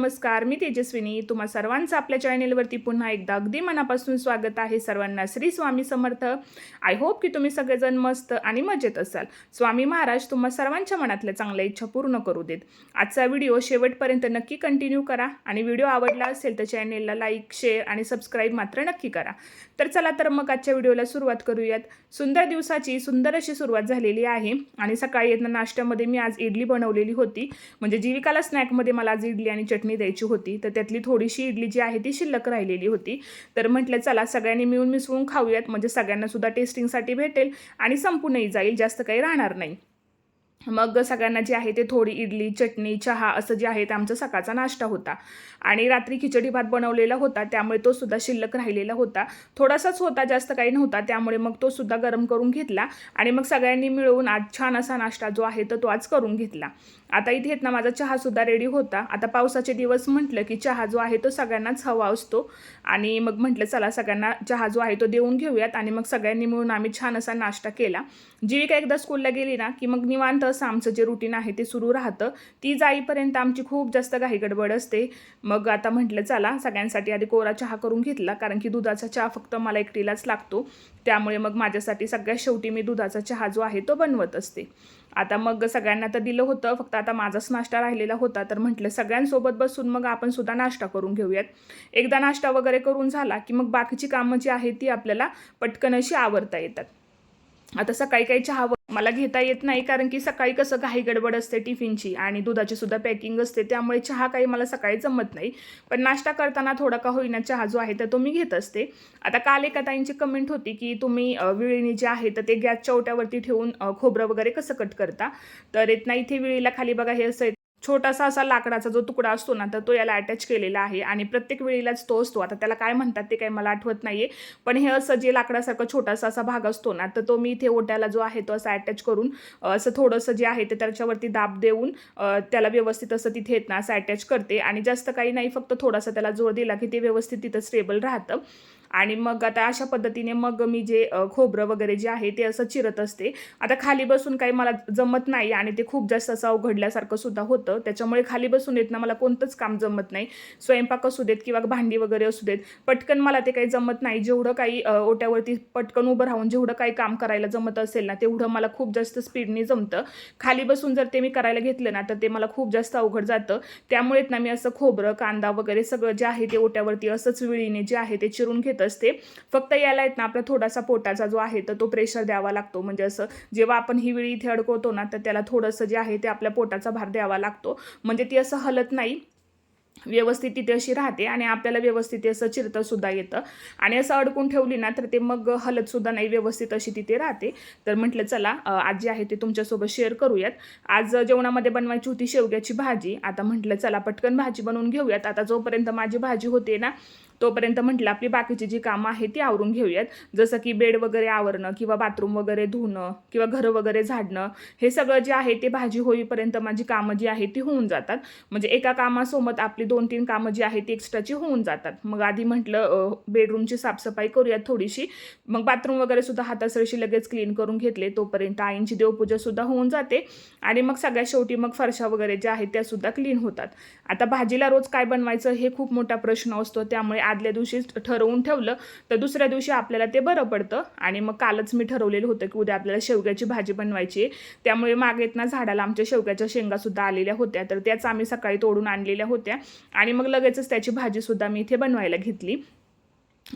नमस्कार, मी तेजस्विनी. तुम्हा सर्वांचं आपल्या चॅनेलवरती पुन्हा एकदा अगदी मनापासून स्वागत आहे. सर्वांना श्री स्वामी समर्थ. आय होप की तुम्ही सगळेजण मस्त आणि मजेत असाल. स्वामी महाराज तुम्हा सर्वांच्या मनातल्या चांगल्या इच्छा पूर्ण करू देत. आजचा व्हिडिओ शेवटपर्यंत नक्की कंटिन्यू करा आणि व्हिडिओ आवडला असेल तर चॅनेलला लाईक, शेअर आणि सबस्क्राईब मात्र नक्की करा. तर चला तर मग आजच्या व्हिडिओला सुरुवात करूयात. सुंदर दिवसाची सुंदर अशी सुरुवात झालेली आहे आणि सकाळी येताना नाश्त्यामध्ये मी आज इडली बनवलेली होती. म्हणजे जीविकाला स्नॅकमध्ये मला आज इडली आणि चटणी द्यायची होती, तर त्यातली थोडीशी इडली जी आहे ती शिल्लक राहिलेली होती. तर म्हटलं चला सगळ्यांनी मिळून मिसळून खाऊयात, म्हणजे सगळ्यांना सुद्धा टेस्टिंगसाठी भेटेल आणि संपूनही जाईल, जास्त काही राहणार नाही. मग सगळ्यांना जे आहे ते थोडी इडली, चटणी, चहा असं जे आहे ते आमचा सकाळचा नाश्ता होता. आणि रात्री खिचडी भात बनवलेला होता, त्यामुळे तो सुद्धा शिल्लक राहिलेला होता. थोडासाच होता, जास्त काही नव्हता, त्यामुळे मग तो सुद्धा गरम करून घेतला आणि मग सगळ्यांनी मिळून आज छान असा नाश्ता जो आहे तो आज करून घेतला. आता इथे ना माझा चहासुद्धा रेडी होता. आता पावसाचे दिवस म्हटलं की चहा जो आहे तो सगळ्यांनाच हवा असतो आणि मग म्हटलं चला सगळ्यांना चहा जो आहे तो देऊन घेऊयात आणि मग सगळ्यांनी मिळून आम्ही छान असा नाश्ता केला. जीविका एकदा स्कूलला गेली ना की मग निवांत असं आमचं जे रुटीन आहे ते सुरू राहतं. ती जाईपर्यंत आमची खूप जास्त घाई गडबड असते. मग आता म्हटलं चला सगळ्यांसाठी आधी कोरा चहा करून घेतला, कारण की दुधाचा चहा फक्त मला एकटीलाच लागतो. त्यामुळे मग माझ्यासाठी सगळ्यात शेवटी मी दुधाचा चहा जो आहे तो बनवत असते. आता मग सगळ्यांना तर दिलं होतं, फक्त आता माझाच नाश्ता राहिलेला होता, तर म्हटलं सगळ्यांसोबत बसून मग आपण सुद्धा नाश्ता करून घेऊयात. एकदा नाश्ता वगैरे करून झाला की मग बाकीची कामं जी आहेत ती आपल्याला पटकन अशी आवरता येतात. आता सकाळी काही चहा मला घेता येत नाही, कारण की सकाळी कसं घाई गडबड असते टिफिनची आणि दुधाची सुद्धा पॅकिंग असते, त्यामुळे चहा काही मला सकाळी जमत नाही. पण नाश्ता करताना थोडा का होईना चहा जो आहे तर तो मी घेत असते. आता काल एका ताईंची कमेंट होती की तुम्ही विळीने जे आहे तर ते गॅसच्या ओट्यावरती ठेवून खोबरं वगैरे कसं कट करता. तर येत नाही, इथे विळीला खाली बघा हे असं छोटासा असा लाकडाचा जो तुकडा असतो ना तर तो याला अटॅच केलेला आहे आणि प्रत्येक वेळीलाच तो असतो. आता त्याला काय म्हणतात ते काही मला आठवत नाहीये, पण हे असं जे लाकडासारखं छोटासा असा भाग असतो ना तर तो मी इथे ओट्याला जो आहे तो असा अटॅच करून असं थोडंसं जे आहे ते त्याच्यावरती दाब देऊन त्याला व्यवस्थित असं तिथे येत ना असं अटॅच करते आणि जास्त काही नाही, फक्त थोडासा त्याला जोर दिला की ते व्यवस्थित तिथं स्टेबल राहतं. आणि मग आता अशा पद्धतीने मग मी जे खोबरं वगैरे जे आहे ते असं चिरत असते. आता खाली बसून काही मला जमत नाही आणि ते खूप जास्त असं अवघडल्यासारखं सुद्धा होतं, त्याच्यामुळे खाली बसून येत ना मला कोणतंच काम जमत नाही. स्वयंपाक असू देत किंवा भांडी वगैरे असू देत, पटकन मला ते काही जमत नाही. जेवढं काही ओट्यावरती पटकन उभं राहून जेवढं काही काम करायला जमत असेल ना तेवढं मला खूप जास्त स्पीडने जमतं. खाली बसून जर ते मी करायला घेतलं ना तर ते मला खूप जास्त अवघड जातं. त्यामुळेच ना मी असं खोबरं, कांदा वगैरे सगळं जे आहे ते ओट्यावरती असंच विळीने जे आहे ते चिरून घेत असते. फक्त याला आहेत ना आपला थोडासा पोटाचा जो आहे तर तो प्रेशर द्यावा लागतो. म्हणजे असं जेव्हा आपण ही विळी इथे अडकवतो ना तर त्याला थोडंसं जे आहे ते आपल्या पोटाचा भार द्यावा लागतो, म्हणजे ती असं हलत नाही, व्यवस्थित तिथे अशी राहते आणि आपल्याला व्यवस्थित असं चिरता सुद्धा येतं. आणि असं अडकून ठेवली ना तर ते मग हलत सुद्धा नाही, व्यवस्थित अशी तिथे राहते. तर म्हटलं चला आज जे आहे ते तुमच्यासोबत शेअर करूयात. आज जेवणामध्ये बनवायची होती शेवग्याची भाजी. आता म्हटलं चला पटकन भाजी बनवून घेऊयात. आता जोपर्यंत माझी भाजी होते ना तोपर्यंत म्हटलं आपली बाकीची जी कामं आहेत ती आवरून घेऊयात. जसं की बेड वगैरे आवरणं किंवा बाथरूम वगैरे धुणं किंवा घरं वगैरे झाडणं, हे सगळं जे आहे ते भाजी होईपर्यंत माझी कामं जी आहेत ती होऊन जातात. म्हणजे एका कामासोबत आपली 2-3 कामं जी आहेत ती एक्स्ट्राची होऊन जातात. मग आधी म्हटलं बेडरूमची साफसफाई करूयात थोडीशी. मग बाथरूम वगैरे सुद्धा हातासरशी लगेच क्लीन करून घेतले. तोपर्यंत आईंची देवपूजा सुद्धा होऊन जाते आणि मग सगळ्यात शेवटी मग फरशा वगैरे ज्या आहेत त्या सुद्धा क्लीन होतात. आता भाजीला रोज काय बनवायचं हे खूप मोठा प्रश्न असतो, त्यामुळे आदल्या दिवशी ठरवून ठेवलं तर दुसऱ्या दिवशी आपल्याला ते बरं पडतं. आणि मग कालच मी ठरवलेलं होतं की उद्या आपल्याला शेवग्याची भाजी बनवायची आहे. त्यामुळे मागेत ना झाडाला आमच्या शेवग्याच्या शेंगा सुद्धा आलेल्या होत्या, तर त्याच आम्ही सकाळी तोडून आणलेल्या होत्या आणि मग लगेचच त्याची भाजी सुद्धा मी इथे बनवायला घेतली.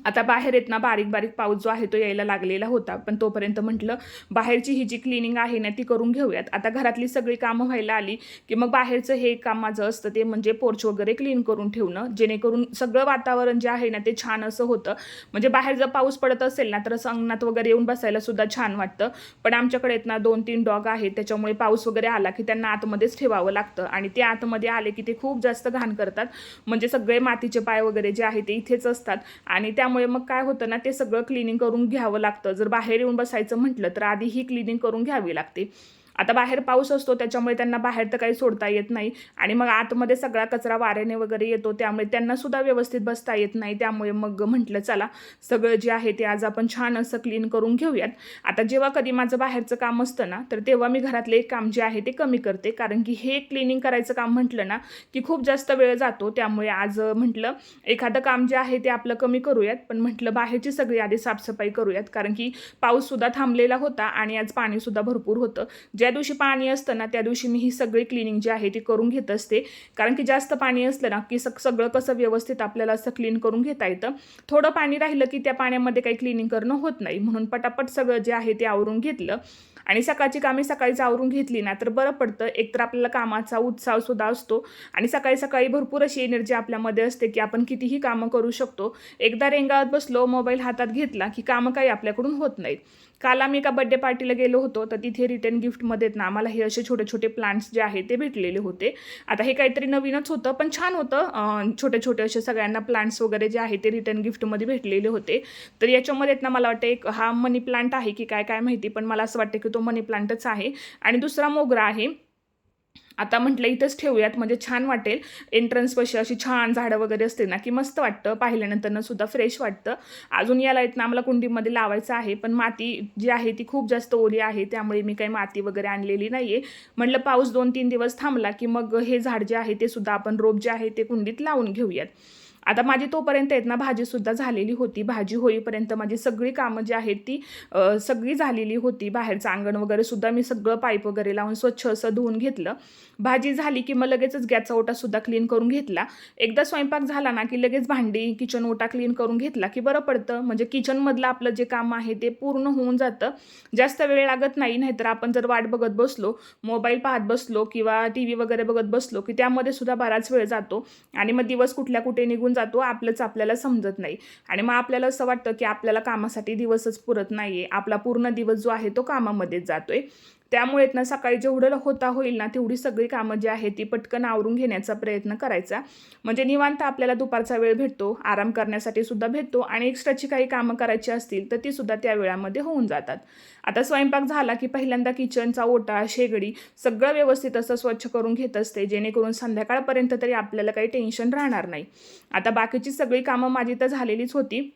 आता बाहेर येत ना बारीक बारीक पाऊस जो आहे तो यायला लागलेला होता, पण तोपर्यंत म्हटलं बाहेरची ही जी क्लिनिंग आहे ना ती करून घेऊयात. आता घरातली सगळी कामं व्हायला आली की मग बाहेरचं हे काम माझं असतं ते म्हणजे पोर्च वगैरे क्लीन करून ठेवणं, जेणेकरून सगळं वातावरण जे आहे ना ते छान असं होतं. म्हणजे बाहेर जर पाऊस पडत असेल ना तर असं अंगणात वगैरे येऊन बसायला सुद्धा छान वाटतं. पण आमच्याकडे येत ना 2-3 डॉग आहेत, त्याच्यामुळे पाऊस वगैरे आला की त्यांना आतमध्येच ठेवावं लागतं आणि ते आतमध्ये आले की ते खूप जास्त घाण करतात. म्हणजे सगळे मातीचे पाय वगैरे जे आहे ते इथेच असतात आणि त्यामुळे मग काय होतं ना ते सगळं क्लिनिंग करून घ्यावं लागतं. जर बाहेर येऊन बसायचं म्हटलं तर आधी ही क्लिनिंग करून घ्यावी लागते. आता बाहेर पाऊस असतो त्याच्यामुळे त्यांना बाहेर तर काही सोडता येत नाही आणि मग आतमध्ये सगळा कचरा वाऱ्याने वगैरे येतो, त्यामुळे त्यांना सुद्धा व्यवस्थित बसता येत नाही. त्यामुळे मग म्हटलं चला सगळं जे आहे ते आज आपण छान असं क्लीन करून घेऊयात. आता जेव्हा कधी माझं बाहेरचं काम असतं ना, तर तेव्हा मी घरातले एक काम जे आहे ते कमी करते, कारण की हे क्लिनिंग करायचं काम म्हटलं ना की खूप जास्त वेळ जातो. त्यामुळे आज म्हटलं एखादं काम जे आहे ते आपलं कमी करूयात, पण म्हटलं बाहेरची सगळी आधी साफसफाई करूयात, कारण की पाऊससुद्धा थांबलेला होता आणि आज पाणीसुद्धा भरपूर होतं. ज्या दिवशी पाणी असतं ना त्या दिवशी मी ही सगळी क्लिनिंग जी आहे ती करून घेत असते, कारण की जास्त पाणी असलं ना की सगळं कसं व्यवस्थित आपल्याला असं क्लीन करून घेता येतं. थोडं पाणी राहिलं की त्या पाण्यामध्ये काही क्लिनिंग करणं होत नाही, म्हणून पटापट सगळं जे आहे ते आवरून घेतलं. आणि सकाळची कामे सकाळीच आवरून घेतली ना तर बरं पडतं. एकतर आपल्याला कामाचा उत्साहसुद्धा असतो आणि सकाळी सकाळी भरपूर अशी एनर्जी आपल्यामध्ये असते की आपण कितीही कामं करू शकतो. एकदा रेंगाळत बसलो, मोबाईल हातात घेतला की कामं काही आपल्याकडून होत नाहीत. काल आम्ही एका बर्थडे पार्टीला गेलो होतो, तर तिथे रिटर्न गिफ्टमध्ये ना आम्हाला हे असे छोटे छोटे प्लांट्स जे आहे ते भेटलेले होते. आता हे काहीतरी नवीनच होतं, पण छान होतं. छोटे छोटे असे सगळ्यांना प्लांट्स वगैरे जे आहे ते रिटर्न गिफ्टमध्ये भेटलेले होते. तर याच्यामध्ये ना मला वाटतं एक हा मनी प्लांट आहे की काय काय माहिती, पण मला असं वाटतं की तो मनी प्लांटच आहे आणि दुसरा मोगरा आहे. आता म्हटलं इथंच ठेवूयात म्हणजे छान वाटेल. एंट्रन्सपाशी अशी छान झाडं वगैरे असते ना की मस्त वाटतं, पाहिल्यानंतरनं सुद्धा फ्रेश वाटतं. अजून याला ना आम्हाला कुंडीमध्ये लावायचं आहे, पण माती जी आहे ती खूप जास्त ओली आहे, त्यामुळे मी काही माती वगैरे आणलेली नाही आहे. म्हटलं पाऊस 2-3 दिवस थांबला की मग हे झाड जे आहे ते सुद्धा आपण रोप जे आहे ते कुंडीत लावून घेऊयात. आता माझी तोपर्यंत आहेत ना भाजीसुद्धा झालेली होती. भाजी होईपर्यंत माझी सगळी कामं जी आहेत ती सगळी झालेली होती. बाहेरचं अंगण वगैरे सुद्धा मी सगळं पाईप वगैरे लावून स्वच्छ असं धुवून घेतलं. भाजी झाली की मग लगेचच गॅसचा ओटासुद्धा क्लीन करून घेतला. एकदा स्वयंपाक झाला ना की लगेच भांडी, किचन ओटा क्लीन करून घेतला की बरं पडतं. म्हणजे किचनमधलं आपलं जे काम आहे ते पूर्ण होऊन जातं. जास्त वेळ लागत नाही. नाहीतर आपण जर वाट बघत बसलो, मोबाईल पाहत बसलो किंवा टीव्ही वगैरे बघत बसलो की त्यामध्ये सुद्धा बराच वेळ जातो आणि मग दिवस कुठल्या कुठे निघून जातो आपलंच आपल्याला समजत नाही. आणि मग आपल्याला असं वाटतं की आपल्याला कामासाठी दिवसच पुरत नाहीये. आपला पूर्ण दिवस जो आहे तो कामामध्येच जातोय. त्यामुळे ना सकाळी जेवढं होता होईल ना तेवढी सगळी कामं जी आहेत ती पटकन आवरून घेण्याचा प्रयत्न करायचा. म्हणजे निवांत आपल्याला दुपारचा वेळ भेटतो, आराम करण्यासाठी सुद्धा भेटतो आणि एक्स्ट्राची काही कामं करायची असतील तर ती सुद्धा त्या वेळामध्ये होऊन जातात. आता स्वयंपाक झाला की पहिल्यांदा किचनचा ओटा, शेगडी सगळं व्यवस्थित असं स्वच्छ करून घेत असते, जेणेकरून संध्याकाळपर्यंत तरी आपल्याला काही टेन्शन राहणार नाही. आता बाकीची सगळी कामं माझी तर झालेलीच होती.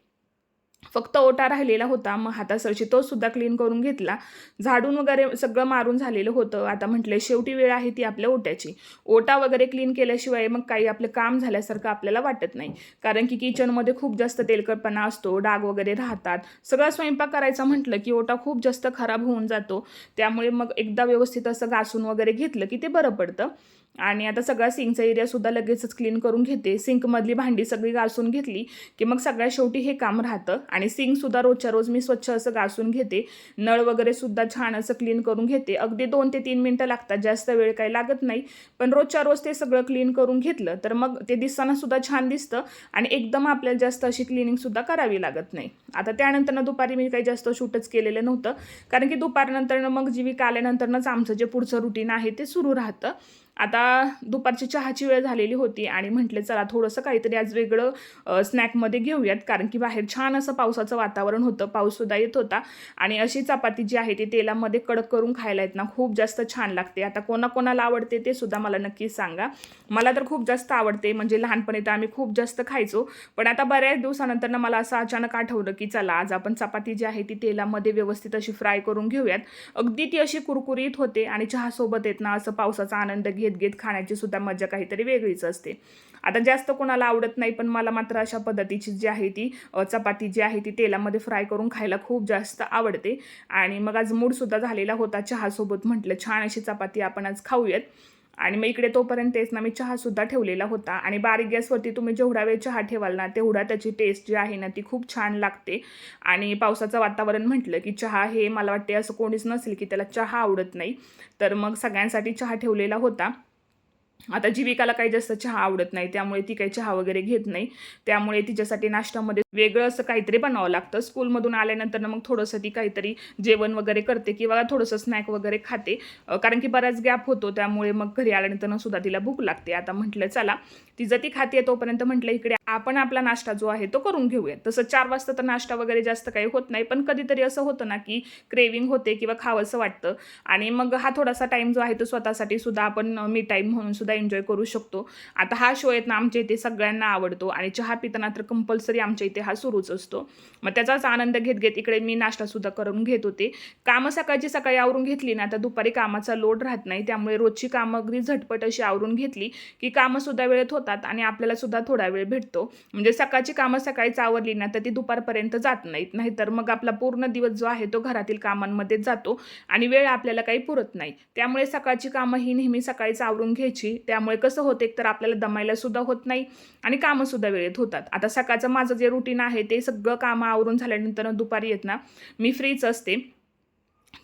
फक्त ओटा राहिलेला होता, मग हातासरशी तो सुद्धा क्लीन करून घेतला. झाडून वगैरे सगळं मारून झालेलं होतं. आता म्हटलं शेवटी वेळ आहे ती आपल्या ओट्याची. ओटा वगैरे क्लीन केल्याशिवाय मग काही आपलं काम झाल्यासारखं आपल्याला वाटत नाही. कारण की किचनमध्ये खूप जास्त तेलकटपणा असतो, डाग वगैरे राहतात. सगळा स्वयंपाक करायचा म्हटलं की ओटा खूप जास्त खराब होऊन जातो. त्यामुळे मग एकदा व्यवस्थित असं घासून वगैरे घेतलं की ते बरं पडतं. आणि आता सगळा सिंकचा एरियासुद्धा लगेचच क्लीन करून घेते. सिंकमधली भांडी सगळी घासून घेतली की मग सगळ्यात शेवटी हे काम राहतं. आणि सिंकसुद्धा रोजच्या रोज मी स्वच्छ असं घासून घेते. नळ वगैरे सुद्धा छान असं क्लीन करून घेते. अगदी 2 ते 3 मिनटं लागतात, जास्त वेळ काही लागत नाही. पण रोजच्या रोज ते सगळं क्लीन करून घेतलं तर मग ते दिसताना सुद्धा छान दिसतं आणि एकदम आपल्याला जास्त अशी क्लिनिंगसुद्धा करावी लागत नाही. आता त्यानंतरनं दुपारी मी काही जास्त शूटच केलेलं नव्हतं, कारण की दुपारनंतरनं मग जीविका आल्यानंतरनंच आमचं जे पुढचं रुटीन आहे ते सुरू राहतं. आता दुपारची चहाची वेळ झालेली होती आणि म्हटले चला थोडंसं काहीतरी आज वेगळं स्नॅकमध्ये घेऊयात, कारण की बाहेर छान असं पावसाचं वातावरण होतं, पाऊससुद्धा येत होता आणि अशी चपाती जी आहे ती तेलामध्ये कडक करून खायला येत ना खूप जास्त छान लागते. आता कोणाकोणाला आवडते ते सुद्धा मला नक्की सांगा. मला तर खूप जास्त आवडते, म्हणजे लहानपणी तर आम्ही खूप जास्त खायचो, पण आता बऱ्याच दिवसानंतर ना मला असं अचानक आठवलं की चला आज आपण चपाती जी आहे ती तेलामध्ये व्यवस्थित अशी फ्राय करून घेऊयात. अगदी ती अशी कुरकुरीत होते आणि चहासोबत येत ना असं पावसाचा आनंद घेत घेत खाण्याची सुद्धा मजा काहीतरी वेगळीच असते. आता जास्त कोणाला आवडत नाही, पण मला मात्र अशा पद्धतीची जी आहे ती चपाती जी आहे ती तेलामध्ये फ्राय करून खायला खूप जास्त आवडते. आणि मग आज मूडसुद्धा झालेला होता चहासोबत, म्हटलं छान अशी चपाती आपण आज खाऊयात. आणि मग इकडे तोपर्यंत तेच ना मी चहासुद्धा ठेवलेला होता. आणि बारीक गॅसवरती तुम्ही जेवढा वेळ चहा ठेवाल ना तेवढा त्याची टेस्ट जी आहे ना ती खूप छान लागते. आणि पावसाचं वातावरण म्हटलं की चहा हे मला वाटते असं कोणीच नसेल की त्याला चहा आवडत नाही. तर मग सगळ्यांसाठी चहा ठेवलेला होता. आता जीविकाला काही जास्त चहा आवडत नाही, त्यामुळे ती काही चहा वगैरे घेत नाही. त्यामुळे तिच्यासाठी नाश्त्यामध्ये वेगळं असं काहीतरी बनावं लागतं. स्कूलमधून आल्यानंतर मग थोडंसं ती काहीतरी जेवण वगैरे करते किंवा थोडंसं स्नॅक वगैरे खाते, कारण की बराच गॅप होतो, त्यामुळे मग घरी आल्यानंतर सुद्धा तिला भूक लागते. आता म्हटलं चला तिचं ती खाते तोपर्यंत म्हटलं इकडे आपण आपला नाश्ता जो आहे तो करून घेऊया. तसं 4 वाजता तर नाश्ता वगैरे जास्त काही होत नाही, पण कधीतरी असं होतं ना की क्रेविंग होते किंवा खावंसं वाटतं, आणि मग हा थोडासा टाईम जो आहे तो स्वतःसाठी सुद्धा आपण मी टाईम म्हणून सुद्धा एन्जॉय करू शकतो. आता हा शो आहेत ना आमच्या इथे सगळ्यांना आवडतो, आणि चहा पिताना तर कंपल्सरी आमच्या इथे हा सुरूच असतो. मग त्याचाच आनंद घेत घेत इकडे मी नाश्तासुद्धा करून घेत होते. कामं सकाळी आवरून घेतली ना तर दुपारी कामाचा लोड राहत नाही, त्यामुळे रोजची कामं अगदी झटपट अशी आवरून घेतली की कामंसुद्धा वेळेत होतात आणि आपल्याला सुद्धा थोडा वेळ भेटतो. म्हणजे सकाळची कामं सकाळीच आवरली ना तर ती दुपारपर्यंत जात नाहीत, नाहीतर मग आपला पूर्ण दिवस जो आहे तो घरातील कामांमध्येच जातो आणि वेळ आपल्याला काही पुरत नाही. त्यामुळे सकाळची कामं ही नेहमी सकाळीच आवरून घ्यायची. त्यामुळे कसं होतं, एक तर आपल्याला दमायला सुद्धा होत नाही आणि कामंसुद्धा वेळेत होतात. आता सकाळचं माझं जे रुटीन आहे ते सगळं कामं आवरून झाल्यानंतर दुपारी येत ना मी फ्रीच असते.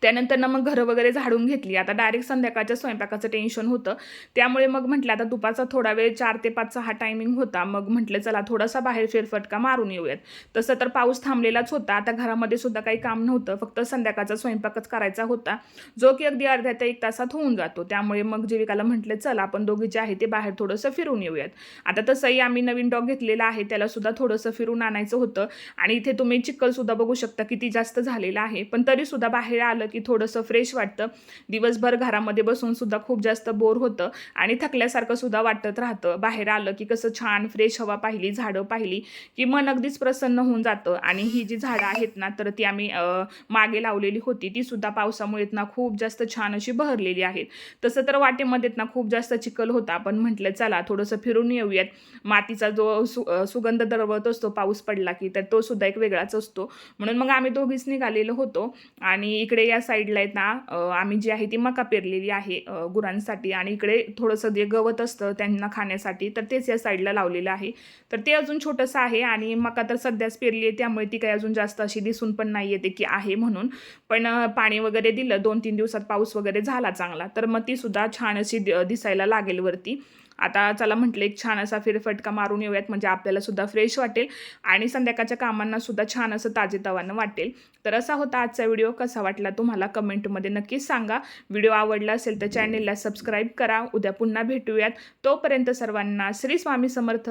त्यानंतर ना मग घरं वगैरे झाडून घेतली. आता डायरेक्ट संध्याकाळच्या स्वयंपाकाचं टेन्शन होतं, त्यामुळे मग म्हटलं आता दुपारचा थोडा वेळ 4 ते 5चा हा टायमिंग होता. मग म्हटलं चला थोडासा बाहेर फेरफटका मारून येऊयात. तसं तर पाऊस थांबलेलाच होता. आता घरामध्ये सुद्धा काही काम नव्हतं, फक्त संध्याकाळचा स्वयंपाकच करायचा होता, जो की अगदी अर्ध्या ते 1 तासात होऊन जातो. त्यामुळे मग जीविकाला म्हटलं चला आपण दोघी जे आहे ते बाहेर थोडंसं फिरून येऊयात. आता तसंही आम्ही नवीन डॉग घेतलेला आहे, त्याला सुद्धा थोडंसं फिरून आणायचं होतं, आणि इथे तुम्ही चिखलसुद्धा बघू शकता किती जास्त झालेला आहे. पण तरीसुद्धा बाहेर आलं की थोडंसं फ्रेश वाटतं. दिवसभर घरामध्ये बसून सुद्धा खूप जास्त बोर होतं आणि थकल्यासारखं सुद्धा वाटत राहतं. बाहेर आलं की कसं छान फ्रेश हवा पाहिली, झाडं पाहिली की मन अगदीच प्रसन्न होऊन जातं. आणि ही जी झाडं आहेत ना तर ती आम्ही मागे लावलेली होती, ती सुद्धा पावसामुळे ना खूप जास्त छान अशी बहरलेली आहेत. तसं तर वाटेमध्ये ना खूप जास्त चिखल होता, पण म्हटलं चला थोडंसं फिरून येऊयात. मातीचा जो सुगंध दरवळत असतो पाऊस पडला की, तर तो सुद्धा एक वेगळाच असतो. म्हणून मग आम्ही दोघीच निघालेलो होतो. आणि इकडे या साईडला आहेत ना आम्ही जी आहे ती मका पेरलेली आहे गुरांसाठी, आणि इकडे थोडंसं जे गवत असतं त्यांना खाण्यासाठी तर तेच या साईडला लावलेलं आहे. तर ते अजून छोटंसं आहे, आणि मका तर सध्याच पेरली आहे, त्यामुळे ती काही अजून जास्त अशी दिसून पण नाही येते की आहे म्हणून. पण पाणी वगैरे दिलं 2-3 दिवसात, पाऊस वगैरे झाला चांगला, तर मग ती सुद्धा छान अशी दिसायला लागेल वरती. आता चला म्हटलं एक छान असा फेरफटका मारून येऊयात, म्हणजे आपल्याला सुद्धा फ्रेश वाटेल आणि संध्याकाळच्या कामांना सुद्धा छान असं ताजेतवानं वाटेल. तर असा होता आजचा व्हिडिओ. कसा वाटला तुम्हाला कमेंटमध्ये नक्कीच सांगा. व्हिडिओ आवडला असेल तर चॅनेलला सबस्क्राईब करा. उद्या पुन्हा भेटूयात. तोपर्यंत सर्वांना श्री स्वामी समर्थ.